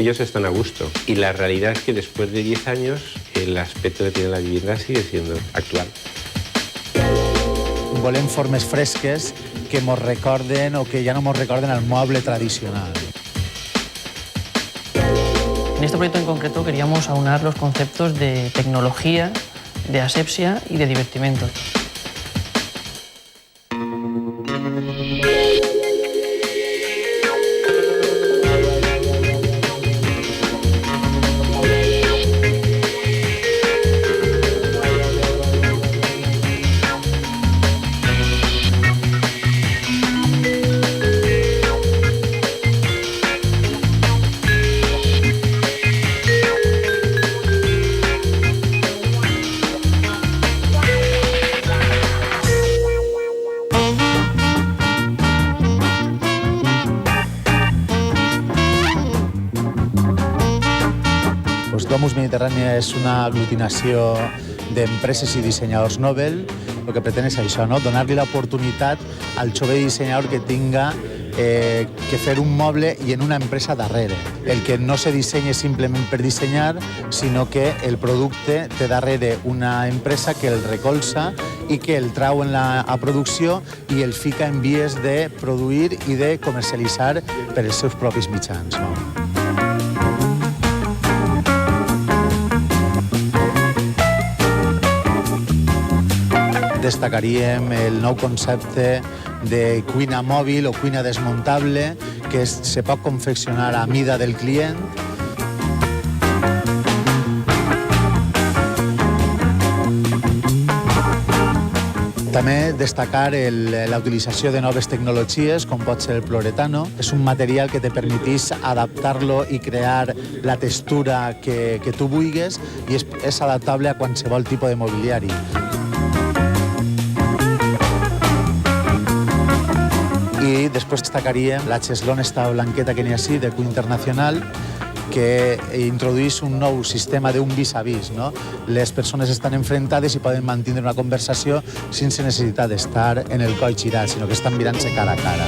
ellos están a gusto. Y la realidad es que después de 10 años el aspecto que tiene la vivienda sigue siendo actual. Volem formes fresques que ens recorden o que ja no ens recorden el moble tradicional. En este proyecto en concreto queríamos aunar los conceptos de tecnología, de asepsia y de divertimento. Domus Mediterrània és una aglutinació d'empreses i dissenyadors Nobel. El que pretén és això, no? Donar-li l'oportunitat al jove dissenyador que tinga que fer un moble i en una empresa darrere. El que no se dissenya simplement per dissenyar, sinó que el producte té darrere una empresa que el recolza i que el trau a producció i el fica en vies de produir i de comercialitzar per els seus propis mitjans. No? Destacaríem el nou concepte de cuina mòbil o cuina desmuntable que se pot confeccionar a mida del client. També destacar la utilització de noves tecnologies, com pot ser el poliuretano. És un material que te permetís adaptar-lo i crear la textura que tu vulguis i és adaptable a qualsevol tipus de mobiliari. I després destacaríem la cheslón esta blanqueta que n'hi ha així, de Cuina Internacional, que introdueix un nou sistema d'un vis-a-vis. No? Les persones estan enfrontades i poden mantenir una conversació sense necessitat d'estar en el coll girat, sinó que estan mirant-se cara a cara.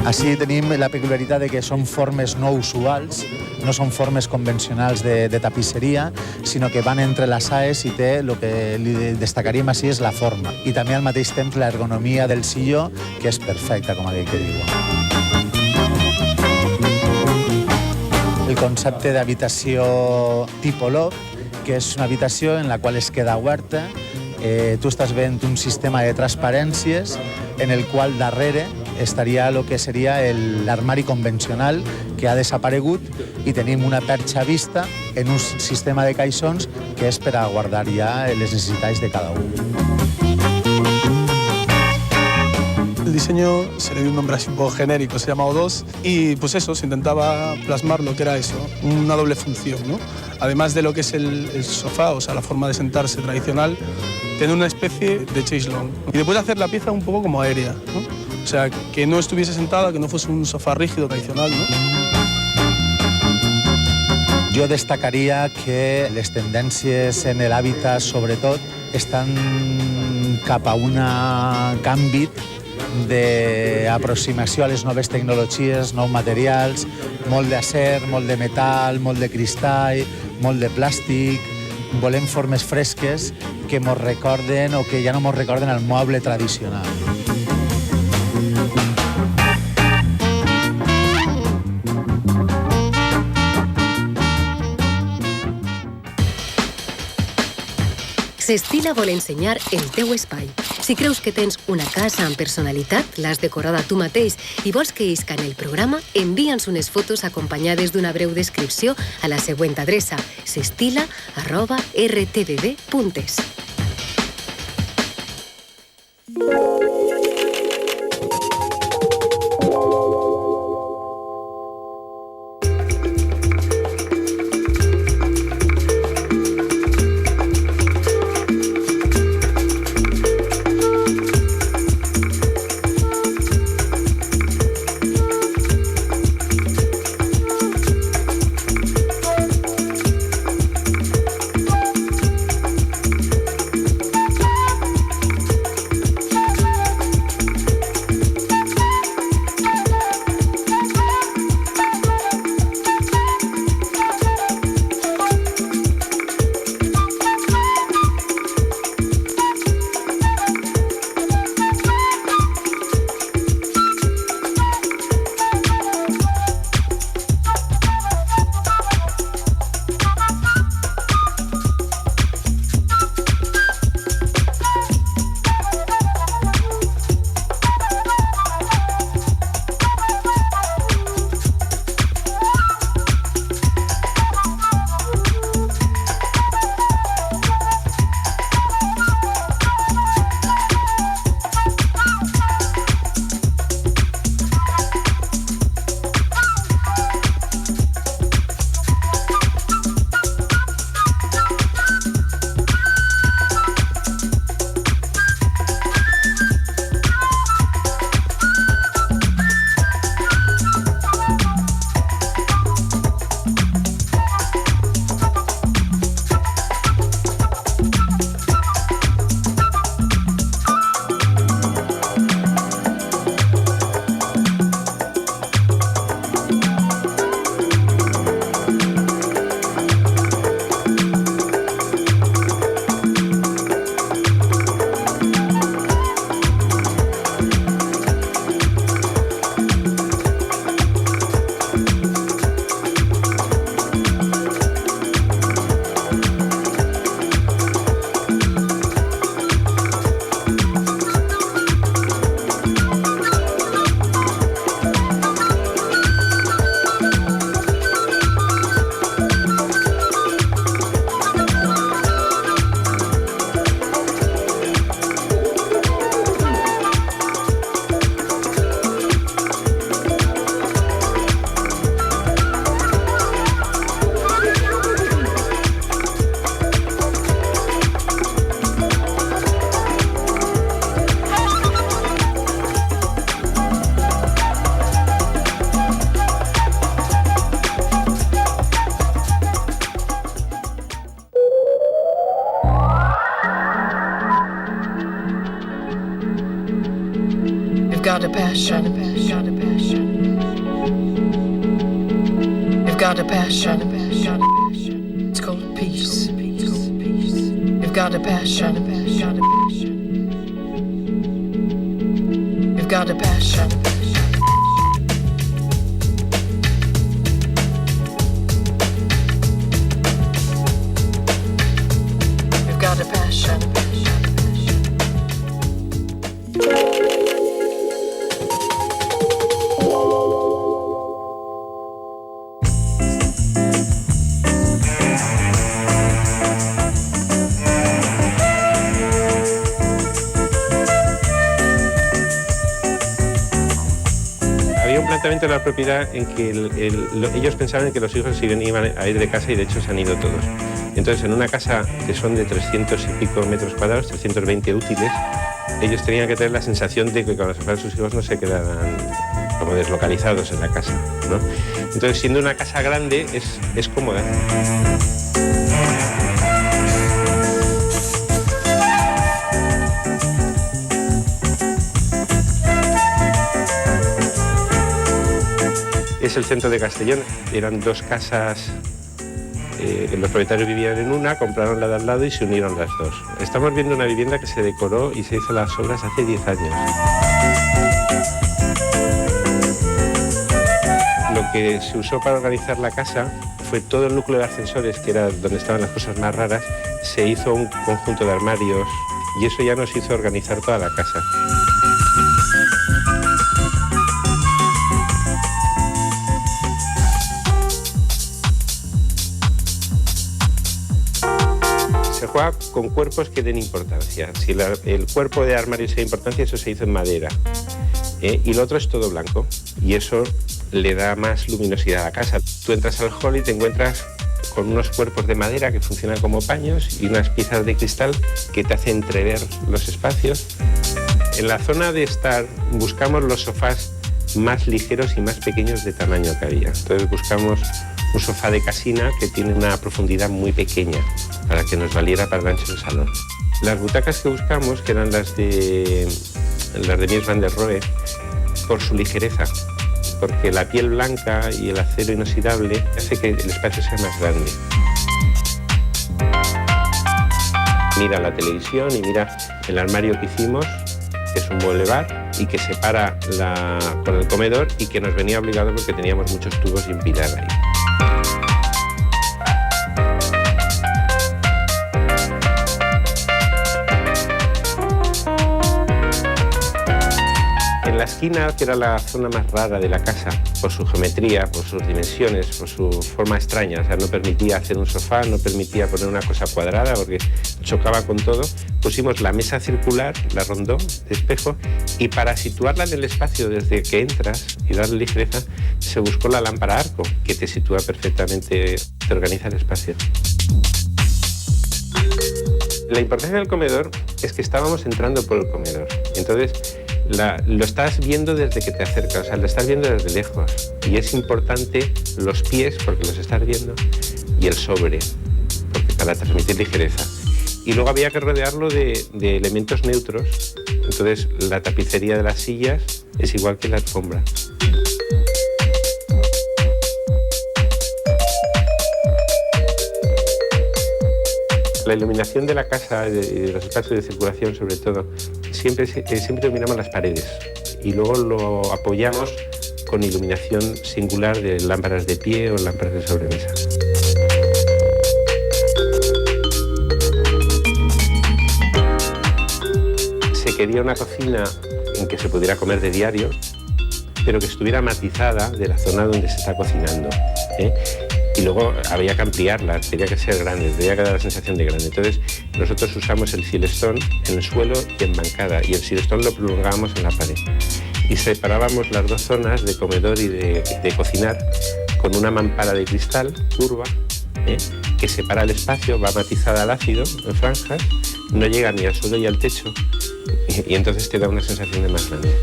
Així tenim la peculiaritat de que són formes no usuals, no són formes convencionals de tapisseria, sinó que van entrelaçades i té el que li destacaríem així és la forma. I també al mateix temps l'ergonomia del silló, que és perfecta, com aquell que diu. El concepte d'habitació tipo loft, que és una habitació en la qual es queda oberta, tu estàs veient un sistema de transparències en el qual darrere estaria el que seria l'armari convencional que ha desaparegut i tenim una perxa vista en un sistema de caixons que és per a guardar ja les necessitats de cada un. El diseño se le dio un nombre así un poco genérico, se llama O2, y pues eso, se intentaba plasmar lo que era eso, una doble función, ¿no? Además de lo que es el sofá, o sea, la forma de sentarse tradicional, tener una especie de chaiselong. Y después hacer la pieza un poco como aérea, ¿no? O sea, que no estuviese sentada, que no fuese un sofá rígido tradicional, ¿no? Jo destacaria que les tendències en l'hàbitat, sobretot, estan cap a un canvi d'aproximació a les noves tecnologies, nous materials, molt d'acer, molt de metal, molt de cristall, molt de plàstic. Volem formes fresques que ens recorden o que ja no ens recorden el moble tradicional. S'Estila vol ensenyar el teu espai. Si creus que tens una casa amb personalitat, l'has decorada tu mateix i vols que isca en el programa, envia'ns unes fotos acompanyades d'una breu descripció a la següent adreça: sestila@rtbb.es. You've got a passion. You've got a passion. It's called peace. You've got a passion. You've got a passion. You've got a passion. De la propiedad en que ellos pensaban que los hijos iban a ir de casa y de hecho se han ido todos. Entonces en una casa que son de 300 y pico metros cuadrados, 320 útiles, ellos tenían que tener la sensación de que cuando se fueran sus hijos no se quedaran como deslocalizados en la casa, ¿no? Entonces siendo una casa grande es cómoda. Es el centro de Castellón, eran dos casas, los propietarios vivían en una, compraron la de al lado y se unieron las dos. Estamos viendo una vivienda que se decoró y se hizo las obras hace 10 años. Lo que se usó para organizar la casa fue todo el núcleo de ascensores, que era donde estaban las cosas más raras, se hizo un conjunto de armarios y eso ya nos hizo organizar toda la casa. Se juega con cuerpos que den importancia. Si el cuerpo de armario tiene importancia, eso se hizo en madera. Y lo otro es todo blanco. Y eso le da más luminosidad a la casa. Tú entras al hall y te encuentras con unos cuerpos de madera que funcionan como paños y unas piezas de cristal que te hacen entrever los espacios. En la zona de estar buscamos los sofás más ligeros y más pequeños de tamaño que había. Entonces buscamos un sofá de casina que tiene una profundidad muy pequeña para que nos valiera para el ancho del salón. Las butacas que buscamos, que eran las de Mies van der Rohe, por su ligereza, porque la piel blanca y el acero inoxidable hace que el espacio sea más grande. Mira la televisión y mira el armario que hicimos, que es un mueble bar y que separa con el comedor y que nos venía obligado porque teníamos muchos tubos y un pilar ahí. En la esquina, que era la zona más rara de la casa, por su geometría, por sus dimensiones, por su forma extraña, o sea, no permitía hacer un sofá, no permitía poner una cosa cuadrada porque chocaba con todo, pusimos la mesa circular, la rondó de espejo, y para situarla en el espacio desde que entras y darle ligereza, se buscó la lámpara arco, que te sitúa perfectamente, te organiza el espacio. La importancia del comedor es que estábamos entrando por el comedor, entonces lo estás viendo desde que te acercas, o sea, lo estás viendo desde lejos. Y es importante los pies, porque los estás viendo, y el sobre, porque para transmitir ligereza. Y luego había que rodearlo de elementos neutros. Entonces, la tapicería de las sillas es igual que la alfombra. La iluminación de la casa y de los espacios de circulación, sobre todo, siempre iluminamos las paredes y luego lo apoyamos con iluminación singular de lámparas de pie o lámparas de sobremesa. Se quería una cocina en que se pudiera comer de diario, pero que estuviera matizada de la zona donde se está cocinando, ¿eh? Y luego había que ampliarla, tenía que ser grande, tenía que dar la sensación de grande. Entonces nosotros usamos el silestón en el suelo y en bancada, y el silestón lo prolongábamos en la pared. Y separábamos las dos zonas de comedor y de cocinar con una mampara de cristal curva, que separa el espacio, va matizada al ácido en franjas, no llega ni al suelo y al techo, y entonces te da una sensación de más grande.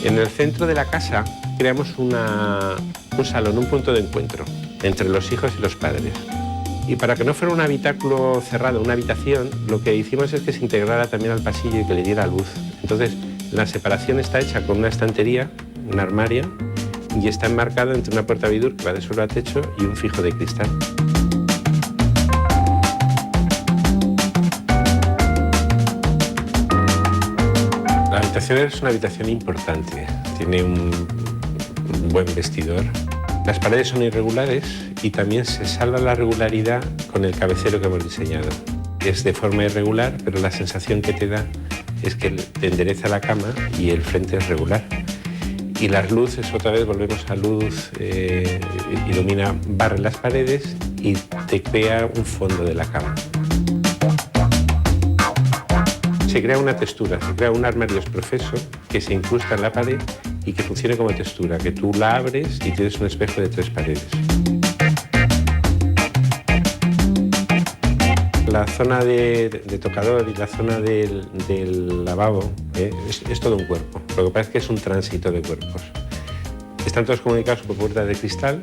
En En el centro de la casa creamos un salón, un punto de encuentro entre los hijos y los padres. Y para que no fuera un habitáculo cerrado, una habitación, lo que hicimos es que se integrara también al pasillo y que le diera luz. Entonces, la separación está hecha con una estantería, un armario, y está enmarcado entre una puerta Bidur que va de suelo a techo y un fijo de cristal. La habitación es una habitación importante, tiene un buen vestidor. Las paredes son irregulares y también se salva la regularidad con el cabecero que hemos diseñado. Es de forma irregular, pero la sensación que te da es que te endereza la cama y el frente es regular. Y las luces, otra vez volvemos a luz, ilumina, barre las paredes y te crea un fondo de la cama. Se crea una textura, se crea un armario profeso que se incrusta en la pared y que funcione como textura, que tú la abres y tienes un espejo de 3 paredes. La zona de tocador y la zona del lavabo es todo un cuerpo. Lo que pasa es que es un tránsito de cuerpos. Están todos comunicados por puertas de cristal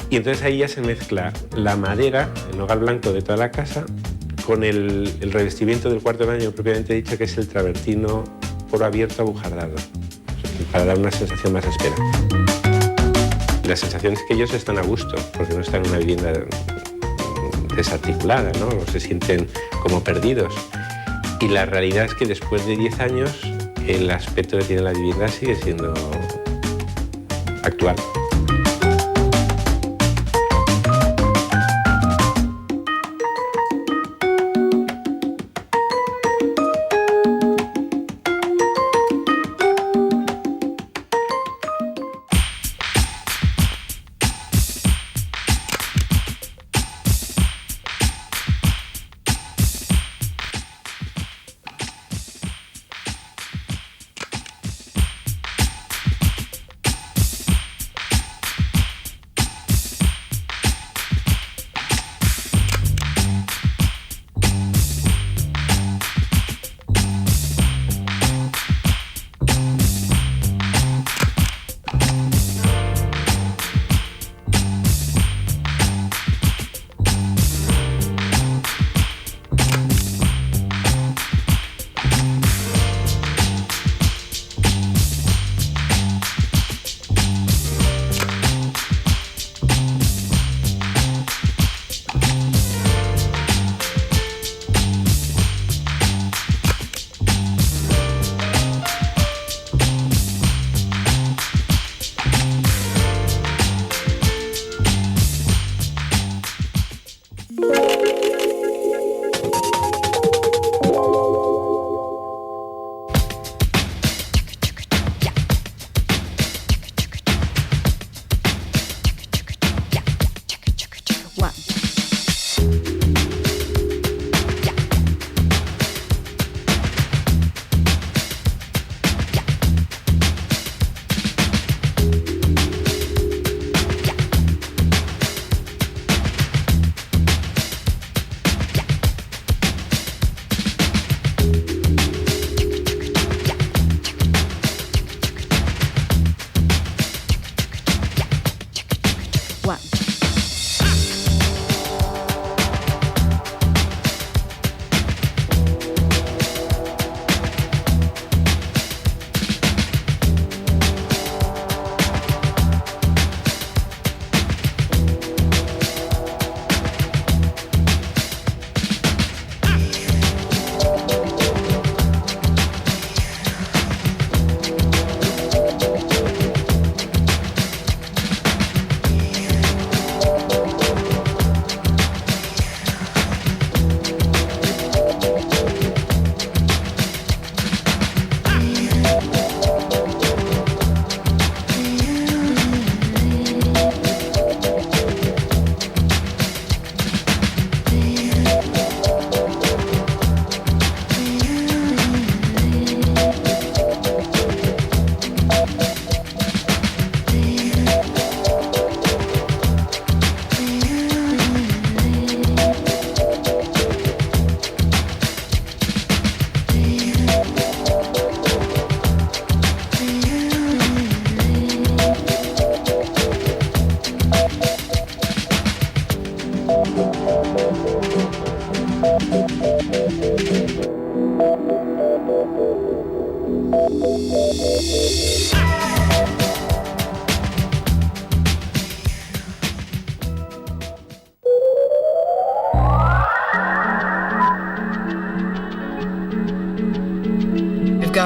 y entonces ahí ya se mezcla la madera, el nogal blanco de toda la casa, con el revestimiento del cuarto de baño propiamente dicho, que es el travertino poro abierto abujardado, para dar una sensación más áspera. La sensación es que ellos están a gusto, porque no están en una vivienda desarticulada, ¿no? O se sienten como perdidos. Y la realidad es que después de 10 años el aspecto que tiene la vivienda sigue siendo actual.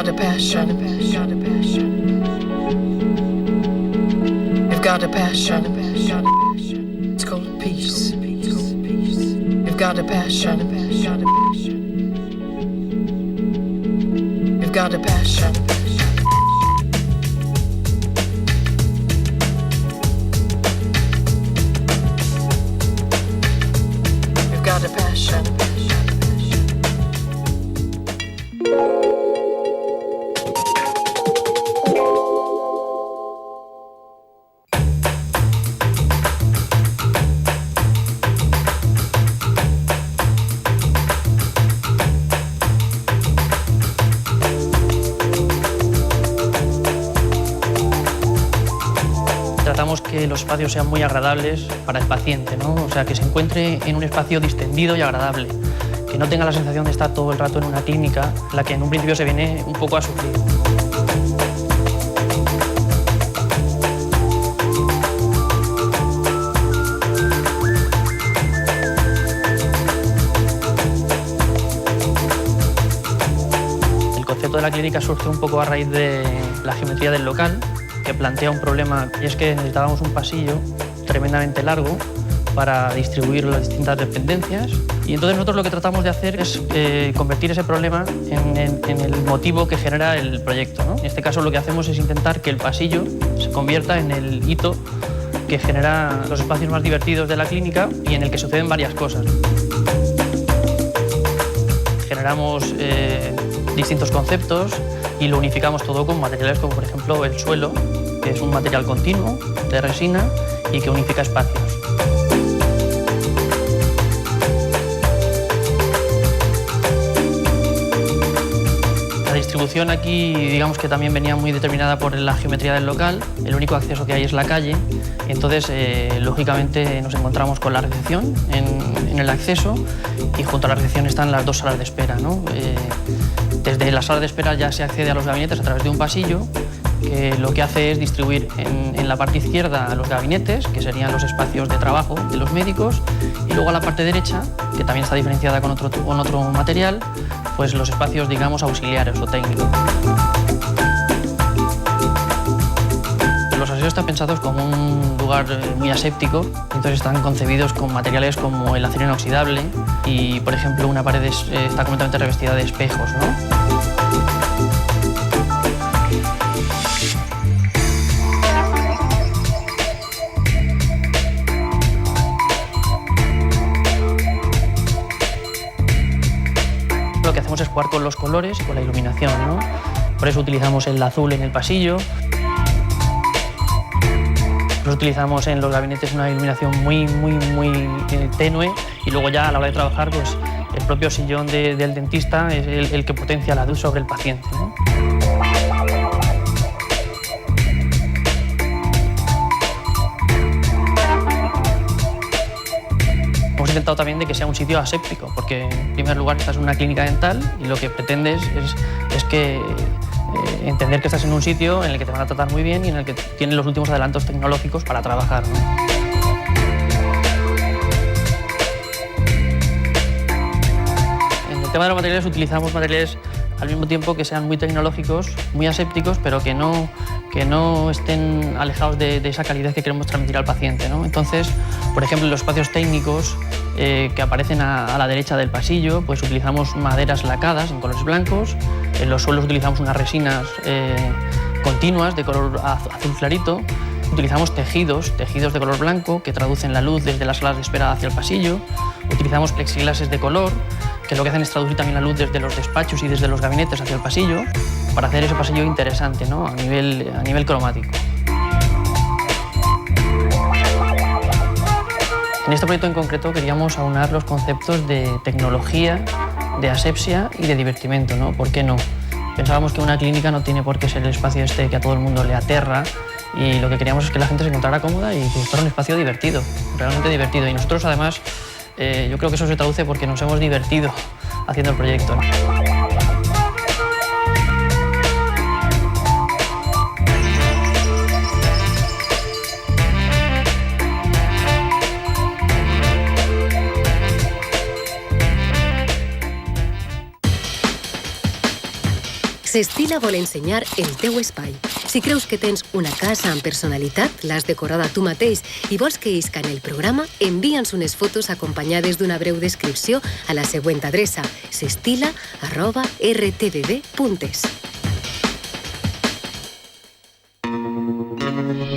got a passion. You've got a passion. It's called peace. You've got a passion. You've got a passion. You've got a passion. Tratamos que los espacios sean muy agradables para el paciente, ¿no? O sea, que se encuentre en un espacio distendido y agradable, que no tenga la sensación de estar todo el rato en una clínica, en la que en un principio se viene un poco a sufrir. El concepto de la clínica surge un poco a raíz de la geometría del local, que plantea un problema, y es que necesitábamos un pasillo tremendamente largo para distribuir las distintas dependencias, y entonces nosotros lo que tratamos de hacer es convertir ese problema en el motivo que genera el proyecto, ¿no? En este caso lo que hacemos es intentar que el pasillo se convierta en el hito que genera los espacios más divertidos de la clínica y en el que suceden varias cosas. Generamos distintos conceptos y lo unificamos todo con materiales como por ejemplo el suelo, que es un material continuo de resina y que unifica espacios. La distribución aquí, digamos que también venía muy determinada por la geometría del local. El único acceso que hay es la calle, entonces lógicamente nos encontramos con la recepción en el acceso, y junto a la recepción están las dos salas de espera, ¿no? Desde la sala de espera ya se accede a los gabinetes a través de un pasillo que lo que hace es distribuir en la parte izquierda a los gabinetes, que serían los espacios de trabajo de los médicos, y luego a la parte derecha, que también está diferenciada con otro material, pues los espacios, digamos, auxiliares o técnicos. Los aseos están pensados como un lugar muy aséptico, entonces están concebidos con materiales como el acero inoxidable y, por ejemplo, una pared está completamente revestida de espejos, ¿no? Lo que hacemos es jugar con los colores y con la iluminación, ¿no? Por eso utilizamos el azul en el pasillo. Nosotros utilizamos en los gabinetes una iluminación muy tenue, y luego ya a la hora de trabajar, pues el propio sillón del dentista es el que potencia la luz sobre el paciente, ¿no? Hemos intentado también de que sea un sitio aséptico, porque en primer lugar estás en una clínica dental y lo que pretendes es que entender que estás en un sitio en el que te van a tratar muy bien y en el que tienen los últimos adelantos tecnológicos para trabajar, ¿no? En el tema de los materiales utilizamos materiales al mismo tiempo que sean muy tecnológicos, muy asépticos, pero que no estén alejados de esa calidad que queremos transmitir al paciente, ¿no? Entonces, por ejemplo, en los espacios técnicos que aparecen a la derecha del pasillo, pues utilizamos maderas lacadas en colores blancos. En los suelos utilizamos unas resinas continuas de color azul clarito. Utilizamos tejidos de color blanco que traducen la luz desde las salas de espera hacia el pasillo. Utilizamos plexiglases de color, que lo que hacen es traducir también la luz desde los despachos y desde los gabinetes hacia el pasillo, para hacer ese pasillo interesante, ¿no? a nivel cromático. En este proyecto en concreto queríamos aunar los conceptos de tecnología, de asepsia y de divertimento, ¿no? ¿Por qué no? Pensábamos que una clínica no tiene por qué ser el espacio este que a todo el mundo le aterra, y lo que queríamos es que la gente se encontrara cómoda y que fuera un espacio divertido, realmente divertido. Y nosotros además, yo creo que eso se traduce porque nos hemos divertido haciendo el proyecto, ¿no? S'Estila vol ensenyar el teu espai. Si creus que tens una casa amb personalitat, l'has decorada tu mateix i vols que isca en el programa, envia'ns unes fotos acompanyades d'una breu descripció a la següent adreça: s'estila@rtbb.es.